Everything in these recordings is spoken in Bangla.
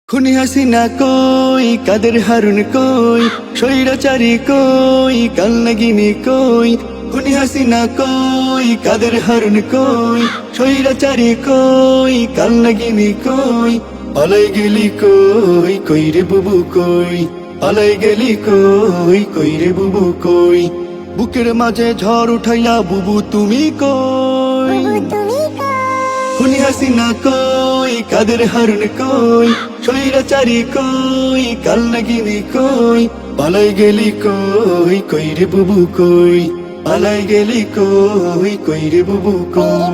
খুনি হাসিনা কই, কাদের হারুন কই, স্বৈরাচারী কই, কালনাগিনী কই। খুনি হাসিনা কই, কাদের হারুন কই, স্বৈরাচারী কই, কালনাগিনী কই। পালাই গেলি কই, কই রে বুবু কই, পালাই গেলি কই, কই রে বুবু কই। বুকের মাঝে ঝড় উঠাইয়া বুবু তুমি কই। খুনি হাসিনা কই, কাদের হারুন কই, স্বৈরাচারী কই, কালনাগিনী কই। পালাই গেলি কই, কই রে বুবু কই, পালাই গেলি কই, কই রে বুবু কই।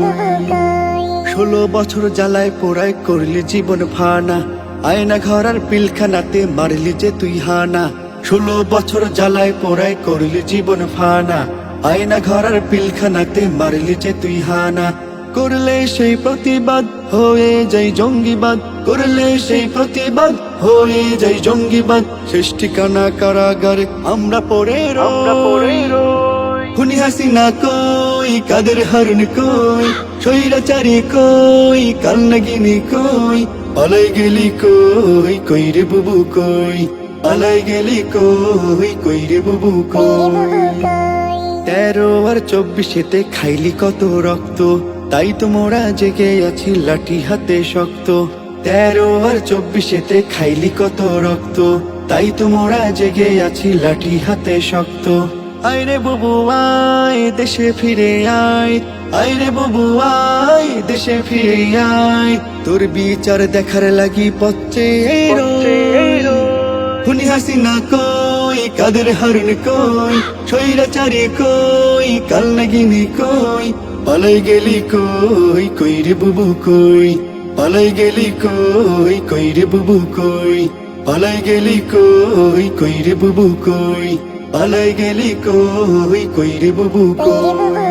16 বছর জ্বালায় পোড়ায় করলি জীবন ফানা, আয়না ঘর আর পিলখানাতে মারলি যে তুই হানা। 16 বছর জ্বালায় পোড়ায় করলি জীবন ফানা, আয়না ঘর আর পিলখানাতে মারলি যে তুই হানা। করলে সেই প্রতিবাদ হয়ে যাই জঙ্গিবাদ, করলে সেই প্রতিবাদ হয়ে যাই জঙ্গিবাদ। শেষ ঠিকানা কারাগার আমরা পড়ে রই। খুনি হাসিনা কই, কাদের হারুন কই, স্বৈরাচারী কই, কালনাগিনী কই। পালাই গেলি কই, কই রে বুবু কই, পালাই গেলি কই, কই রে বুবু কই। 13 আর 24-এতে খাইলি কত রক্ত, তাই তো মোরা জেগে আছি লাঠি হাতে শক্ত। 13 আর 24-এতে খাইলি কত রক্ত, তাই তো মোরা জেগে আছি লাঠি হাতে শক্ত। আয় রে বুবু আয়, দেশে ফিরে আয়, আয় রে বুবু আয়, দেশে ফিরে আয়। তোর বিচার দেখার লাগি পথে খুনি হাসিনা কই, কাদের হারুন কই, স্বৈরাচারী কই, কালনাগিনী কই। পালাই গেলি কই, কই রে বুবু কই, পালাই গেলি কই, কই রে বুবু কই। পালাই গেলি কই, কই রে বুবু কই, পালাই গেলি কই, কই রে বুবু কই।